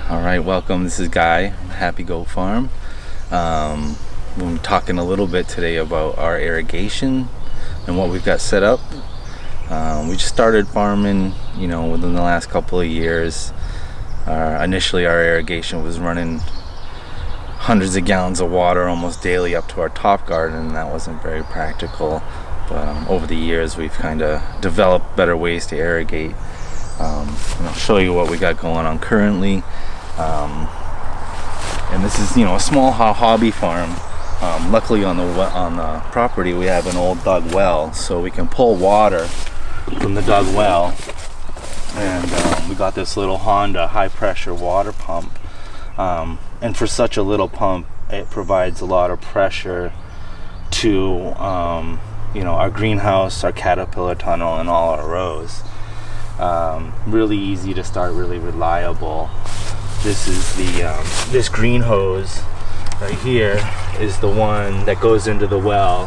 All right, welcome. This is Guy, Happy Goat Farm. We're talking a little bit today about our irrigation and what we've got set up. We just started farming, within the last couple of years. Initially, our irrigation was running hundreds of gallons of water almost daily up to our top garden, and that wasn't very practical. But over the years, we've kind of developed better ways to irrigate. And I'll show you what we got going on currently. And this is, a small hobby farm. Luckily on the property we have an old dug well, so we can pull water from the dug well. And we got this little Honda high pressure water pump. And for such a little pump, it provides a lot of pressure to, our greenhouse, our caterpillar tunnel, and all our rows. Really easy to start, really reliable. This is this green hose right here is the one that goes into the well.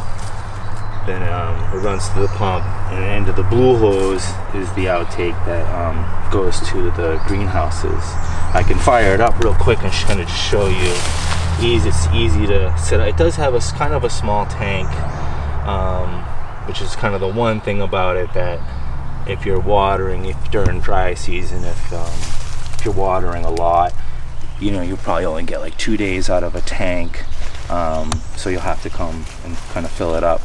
Then it runs to the pump, and into the blue hose is the outtake that goes to the greenhouses. I can fire it up real quick and kind of just show you. It's easy to set up. It does have a kind of a small tank, which is kind of the one thing about it, that if you're watering, if during dry season, if you're watering a lot, you probably only get like 2 days out of a tank, so you'll have to come and kind of fill it up.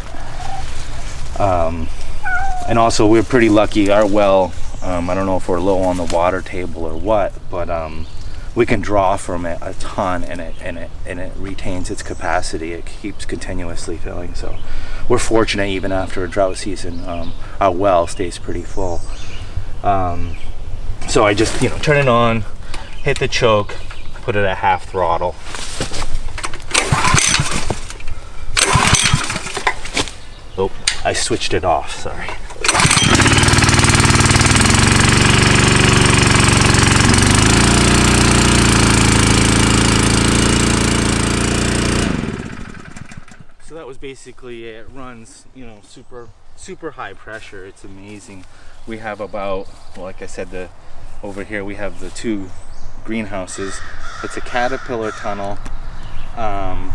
And also, we're pretty lucky. Our well, I don't know if we're low on the water table or what, but we can draw from it a ton, and it retains its capacity. It keeps continuously filling, so we're fortunate. Even after a drought season, our well stays pretty full. So I just turn it on, hit the choke, put it at half throttle. Oh, I switched it off, sorry. So that was basically it. It runs, super high pressure. It's amazing. We have about, like I said, over here we have the two greenhouses. It's a caterpillar tunnel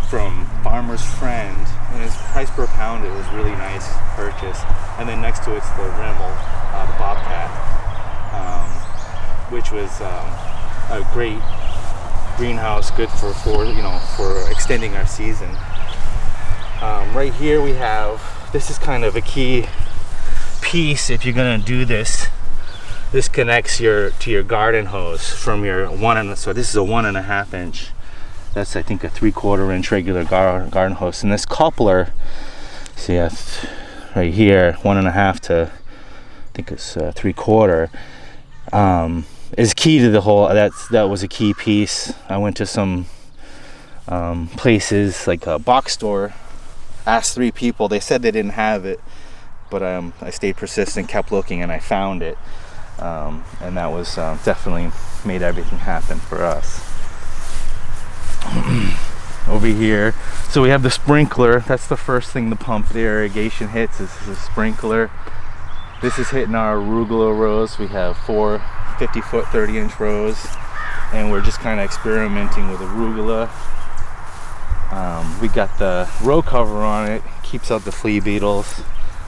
from Farmer's Friend, and its price per pound, it was really nice purchase. And then next to it's the Rimmel, the Bobcat, which was a great greenhouse, good for extending our season. Right here we have, this is kind of a key piece if you're gonna do this. This connects to your garden hose from your so this is a 1.5 inch. That's, I think, a 3/4 inch regular garden hose. And this coupler, see, right here, 1.5 to, I think it's 3/4, is key to the whole. That was a key piece. I went to some places like a box store, asked 3 people. They said they didn't have it, but I stayed persistent, kept looking, and I found it. And that was definitely made everything happen for us. Over here, so we have the sprinkler. That's the first thing the irrigation hits, is the sprinkler. This is hitting our arugula rows. We have 4 50-foot 30-inch rows, and we're just kind of experimenting with arugula. We got the row cover on it, keeps out the flea beetles.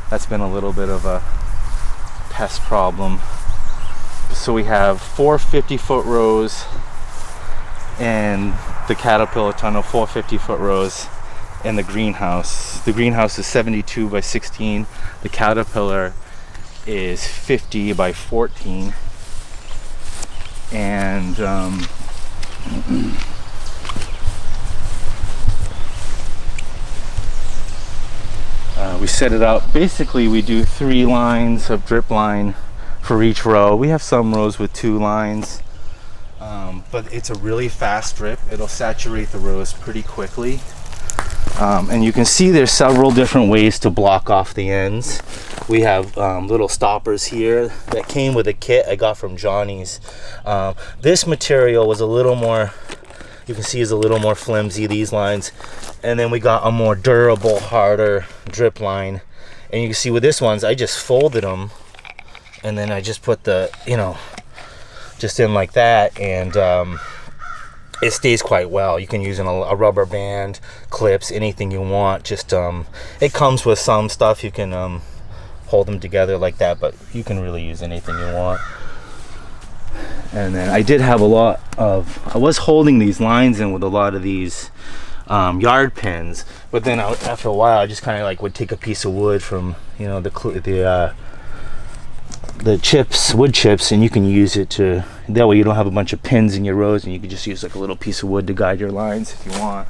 That's been a little bit of a pest problem. So we have 4 50-foot rows, and the caterpillar tunnel, 4 50-foot rows, and the greenhouse. The greenhouse is 72 by 16. The caterpillar is 50 by 14. And we set it up. Basically, we do 3 lines of drip line for each row. We have some rows with 2 lines, but it's a really fast drip. It'll saturate the rows pretty quickly. And you can see there's several different ways to block off the ends. We have little stoppers here that came with a kit I got from Johnny's. This material was a little more, you can see, is a little more flimsy, these lines. And then we got a more durable, harder drip line. And you can see with this ones, I just folded them, and then I just put the, just in like that, and it stays quite well. You can use a rubber band, clips, anything you want. Just it comes with some stuff you can hold them together like that, but you can really use anything you want. And then I did have I was holding these lines in with a lot of these yard pins, but then after a while I just kind of like would take a piece of wood from, you know, the chips, wood chips, and you can use it to, that way you don't have a bunch of pins in your rows, and you can just use like a little piece of wood to guide your lines if you want.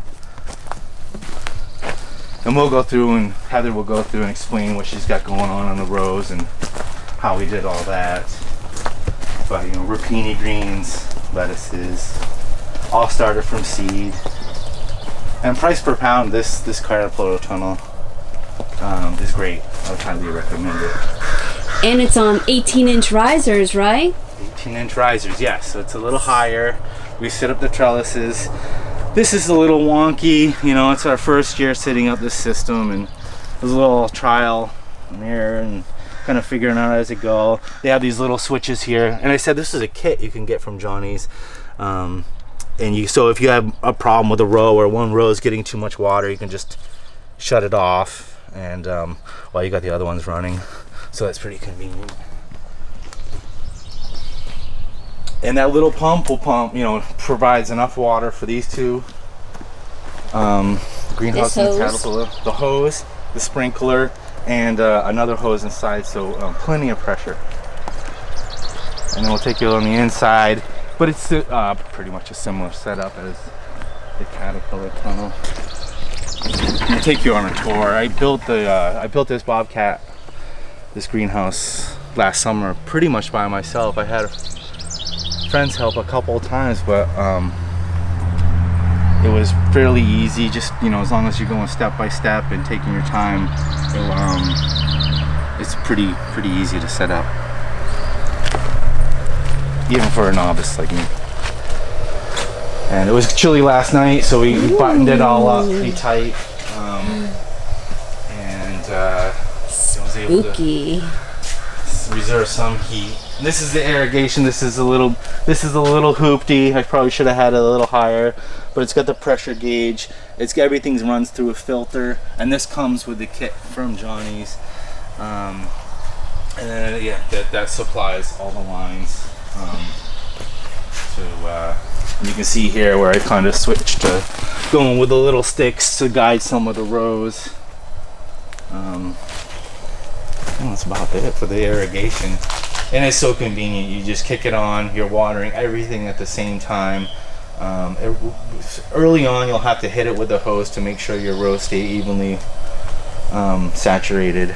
And we'll go through, and Heather will go through and explain what she's got going on the rows and how we did all that. But, you know, rapini greens, lettuces, all started from seed. And price per pound, this caterpillar tunnel is great. I would highly recommend it. And it's on 18-inch risers, right? 18-inch risers, yes. So it's a little higher. We set up the trellises. This is a little wonky. You know, it's our first year setting up this system, and there's a little trial and error and kind of figuring out as it go. They have these little switches here, and I said this is a kit you can get from Johnny's. So if you have a problem with a row, or one row is getting too much water, you can just shut it off, and while you got the other ones running. So that's pretty convenient. And that little pump will pump, you know, provides enough water for these two. Greenhouse and the caterpillar. The hose, the sprinkler, and another hose inside, so plenty of pressure. And then we'll take you on the inside, but it's pretty much a similar setup as the caterpillar tunnel. We'll take you on a tour. I built this Bobcat, this greenhouse, last summer pretty much by myself. I had friends help a couple of times, but it was fairly easy. Just, you know, as long as you're going step by step and taking your time, it's pretty easy to set up, even for a novice like me. And it was chilly last night, so we buttoned it all up pretty tight, and was able to reserve some heat. And this is the irrigation. This is a little hoopty. I probably should have had it a little higher, but it's got the pressure gauge. It's got, everything runs through a filter, and this comes with the kit from Johnny's. And then yeah, that supplies all the lines. You can see here where I kind of switched to going with the little sticks to guide some of the rows. That's about it for the irrigation. And it's so convenient. You just kick it on, you're watering everything at the same time. Early on you'll have to hit it with the hose to make sure your rows stay evenly saturated.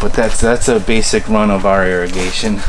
But that's a basic run of our irrigation.